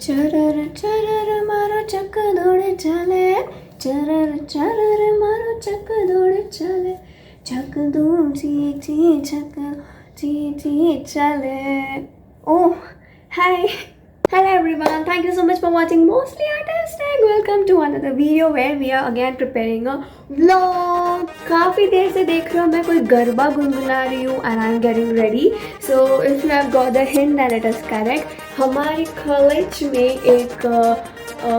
चरर चरर मारो चक दौड़े चले, चरर चरर मारो चक दौड़े चले, चक दूं ची ची चक ची ची चले. Oh, hi. Hello everyone, thank you so much for watching Mostly Artistic. Welcome to another video where we are again preparing a vlog. काफ़ी देर से देख रहे हो मैं कोई गरबा गुनगुना रही हूँ and I'm getting ready. So if you have got the hint then it is correct. हमारी कॉलेज में एक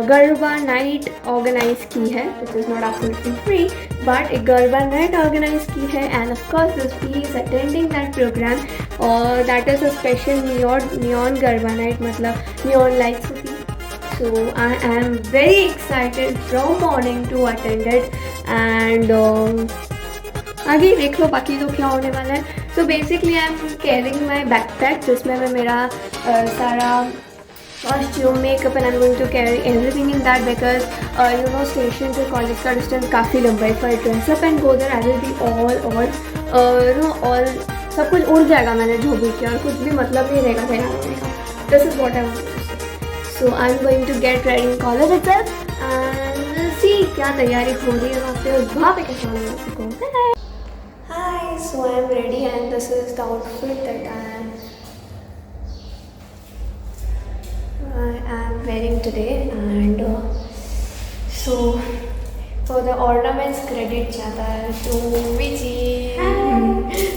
गरबा नाइट ऑर्गेनाइज की है, which is not absolutely free, but एक गरबा नाइट ऑर्गेनाइज की है and of course this bee is attending that program और that is a special neon garba night, मतलब neon lights होती. So I am very excited from morning to attend it and आगे देख लो बाकी तो क्या होने वाला है. So basically I am carrying my backpack जिसमें मैं मेरा सारा costume, makeup and I'm going to carry everything in that because you know station to college का distance काफ़ी लंबा है. If I dress up and go there I will be all सब कुछ उड़ जाएगा मैंने जो भी किया और कुछ भी मतलब नहीं रहेगा तैयार होने का. This is what I want to say. So I'm going to get ready in college itself and we'll see क्या तैयारी हो रही है वहाँ पे कैसा होगा. Hi, so I'm ready and this is the outfit that I am wearing today and so for the ornaments credit जाता है to Vichi.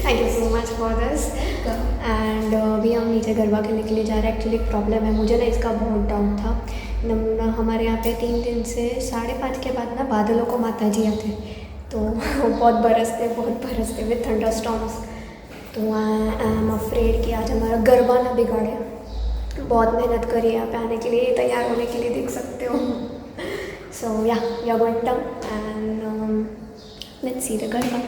Thank you so much for this. And अभी हम नीचे गरबा खेलने के लिए जा रहे हैं. एक्चुअली एक प्रॉब्लम है, मुझे ना इसका बहुत डाउट था. हमारे यहाँ पे 3 दिन से 5:30 के बाद ना बादलों को माता जी आते तो बहुत बरसते विद थंडर स्टॉर्म्स. तो आई एम अफ्रेड कि आज हमारा गरबा ना बिगाड़े. बहुत मेहनत करी यहाँ पे आने के लिए, तैयार होने के लिए, देख सकते हो. So yeah we are going down and let's see the garba.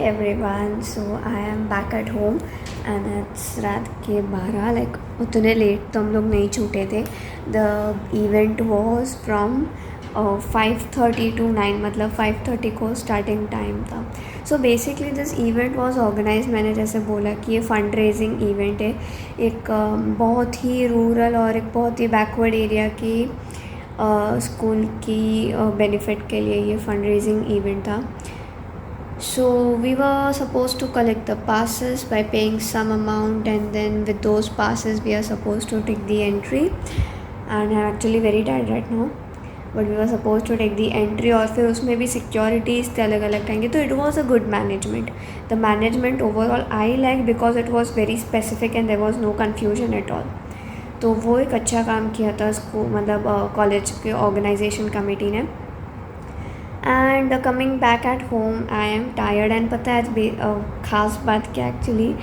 everyone. So I am back at home and it's रात के 12 लाइक उतने लेट तो हम लोग नहीं छूटे थे. The event was from 5:30 to 9 मतलब 5:30 को स्टार्टिंग टाइम था. So basically this event was organise. मैंने जैसे बोला कि ये फंड रेजिंग इवेंट है. एक बहुत ही रूरल और एक बहुत ही बैकवर्ड एरिया की स्कूल की बेनिफिट के लिए ये फंड रेजिंग इवेंट था. So we were supposed to collect the passes by paying some amount, and then with those passes we are supposed to take the entry. And I'm actually very tired right now, but we were supposed to take the entry और फिर उसमें भी securities थे अलग अलग time के. तो it was a good management. The management overall I like because it was very specific and there was no confusion at all. तो वो एक अच्छा काम किया था स्कूल मतलब कॉलेज के ऑर्गेनाइजेशन कमेटी ने. And coming back at home I am tired. And पता है ख़ास बात क्या actually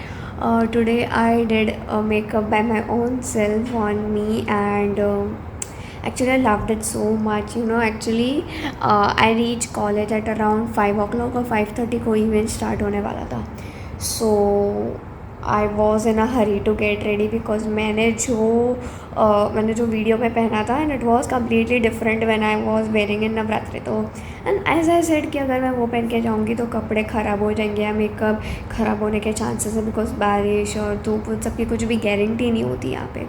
today I did makeup bye my own self on me and actually I loved it so much. Actually I reached college at around 5 o'clock और 5:30 को event start होने वाला था. So I was in a hurry to get ready because मैंने जो video में पहना था and it was completely different when I was wearing in Navratri. तो and as I said कि अगर मैं वो पहन के जाऊँगी तो कपड़े ख़राब हो जाएंगे या मेकअप ख़राब होने के चांसेस है बिकॉज बारिश और धूप उन सब की कुछ भी गारंटी नहीं होती यहाँ पे.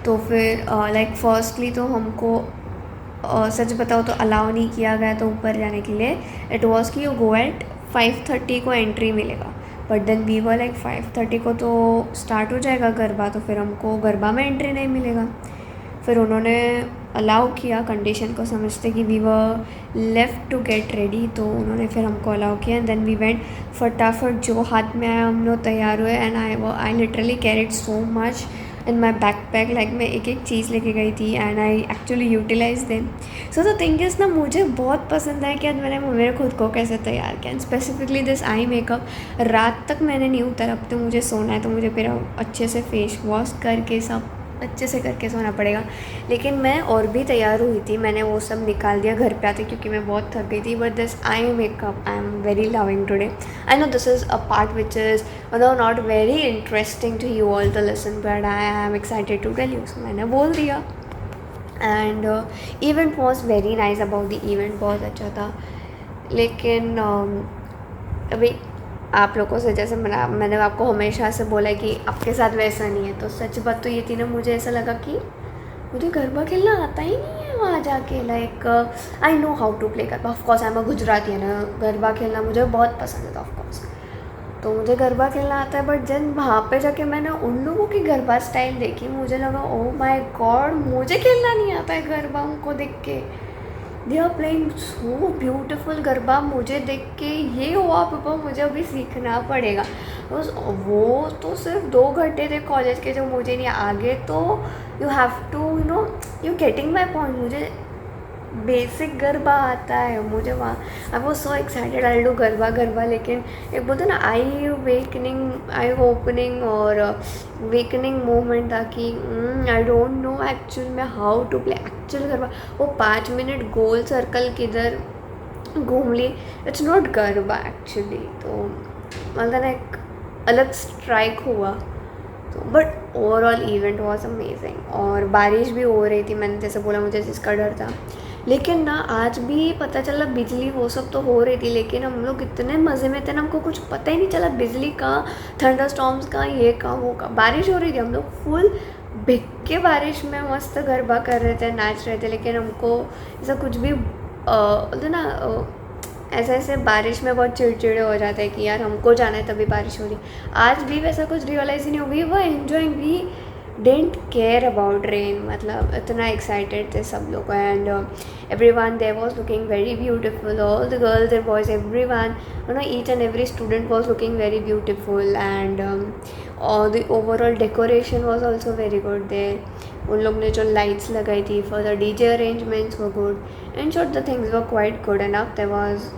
तो फिर लाइक फर्स्टली तो हमको सच बताओ तो अलाउ नहीं किया गया तो ऊपर जाने के लिए. इट वॉज कि यू गो एट 5:30 को एंट्री मिलेगा. But then we were like 5:30 को तो स्टार्ट हो जाएगा गरबा तो फिर हमको गरबा में एंट्री नहीं मिलेगा. फिर उन्होंने अलाउ किया कंडीशन को समझते कि we were left to get ready. तो उन्होंने फिर हमको अलाउ किया एंड देन वी वेंट. फटाफट जो हाथ में आया हम लोग तैयार हुए and I literally carried so much in my backpack. Like मैं एक एक चीज़ लेके गई थी and I actually utilise them. So the thing is ना मुझे बहुत पसंद है कि आज मैंने मेरे खुद को कैसे तैयार किया. And specifically this eye makeup रात तक मैंने नहीं उतारा. अब तो मुझे सोना है तो मुझे फिर अच्छे से फेस वॉश करके सब अच्छे से करके सोना पड़ेगा. लेकिन मैं और भी तैयार हुई थी. मैंने वो सब निकाल दिया घर पे आते क्योंकि मैं बहुत थक गई थी. But this eye makeup I am very loving today. I know this is a part which is not very interesting to you all to listen but I am excited to tell you. So मैंने बोल दिया. And event was very nice. About the event बहुत अच्छा था. लेकिन अभी आप लोगों से जैसे मैंने आपको हमेशा से बोला है कि आपके साथ वैसा नहीं है. तो सच बात तो ये थी ना मुझे ऐसा लगा कि मुझे गरबा खेलना आता ही नहीं है वहाँ जाके. Like I know how to play garba. Of course I am a Gujarati है ना. गरबा खेलना मुझे बहुत पसंद है ऑफकोर्स. तो मुझे गरबा खेलना आता है. बट जब वहाँ पे जाके मैंने उन लोगों की गरबा स्टाइल देखी मुझे लगा ओह माय गॉड मुझे खेलना नहीं आता है गरबा. उनको देख के they are playing so beautiful garba. मुझे देख के ये हुआ पापा मुझे अभी सीखना पड़ेगा. वो तो सिर्फ 2 घंटे थे कॉलेज के जो मुझे नहीं आगे. तो you have to you getting my point. मुझे बेसिक गरबा आता है. मुझे वहाँ I was so excited I do garba. लेकिन एक बोलते ना आई ओपनिंग और वेकनिंग मोमेंट था कि आई डोंट नो एक्चुअल में how to play actual garba. वो 5 मिनट गोल सर्कल किधर घूम ली. It's not garba actually. तो मतलब एक अलग स्ट्राइक हुआ. तो but overall event was amazing. और बारिश भी हो रही थी. मैंने जैसे बोला मुझे जिसका डर था. लेकिन ना आज भी पता चला बिजली वो सब तो हो रही थी. लेकिन हम लोग इतने मज़े में थे ना हमको कुछ पता ही नहीं चला बिजली का थंडर स्टॉर्म्स का ये का वो का. बारिश हो रही थी. हम लोग फुल भीग के बारिश में मस्त गरबा कर रहे थे नाच रहे थे. लेकिन हमको ऐसा कुछ भी बोलते ना ऐसे बारिश में बहुत चिड़चिड़े हो जाते हैं कि यार हमको जाना है तभी बारिश हो रही. आज भी वैसा कुछ रियलाइज़ ही नहीं हो. We were enjoying. We didn't care about rain. मतलब इतना एक्साइटेड थे सब लोग. And everyone there was looking very beautiful. All the girls and boys, everyone, each and every student was looking very beautiful. And all the overall decoration was also very good there. उन लोग ने जो lights लगाई थी for the DJ arrangements were good. In short the things were quite good enough. There was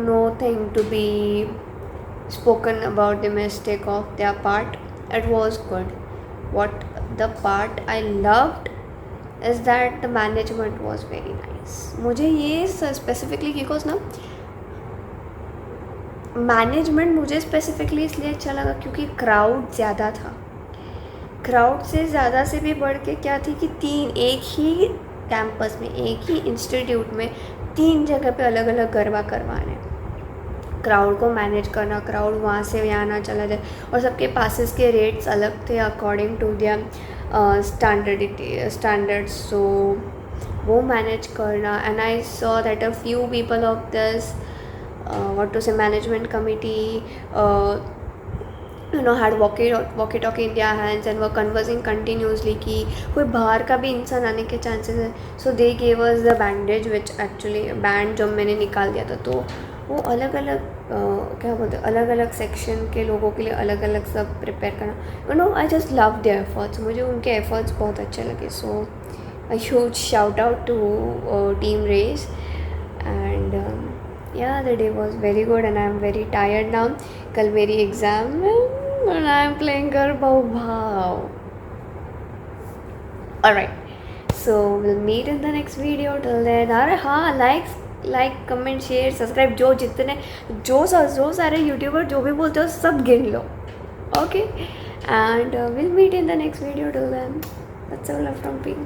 nothing to be spoken about the mistake of their part. It was good. What the part I loved is that the management was very nice. मुझे ये specifically because ना management मुझे specifically इसलिए अच्छा लगा क्योंकि crowd ज़्यादा था। क्राउड से ज़्यादा से भी बढ़ के क्या थी कि एक ही कैंपस में, एक ही इंस्टीट्यूट में 3 जगह पे अलग अलग गरबा करवाने, क्राउड को मैनेज करना, क्राउड वहाँ से यहाँ ना चला जाए, और सबके पासेस के रेट्स अलग थे अकॉर्डिंग टू दियर स्टैंडर्ड्स, सो वो मैनेज करना। And I saw that a few people of this what to say management committee had walkie-talkie in their hands and were conversing continuously कि कोई बाहर का भी इंसान आने के चांसेस है। So they gave us the bandage which actually band जब मैंने निकाल दिया था तो वो अलग अलग क्या बोलते हैं, अलग अलग सेक्शन के लोगों के लिए अलग अलग सब प्रिपेयर करना। I just love their efforts, मुझे उनके एफर्ट्स बहुत अच्छे लगे। So a huge shout out to team race and yeah, the day was very good and I am very tired now. कल मेरी एग्ज़ाम है and I am playing garba, wow. Alright, so we'll meet in the next video. Till then, अरे हाँ, like, comment, share, subscribe, जो सारे YouTuber जो भी बोलते हो सब गिन लो, okay? And we'll meet in the next video. Till then, that's all from me.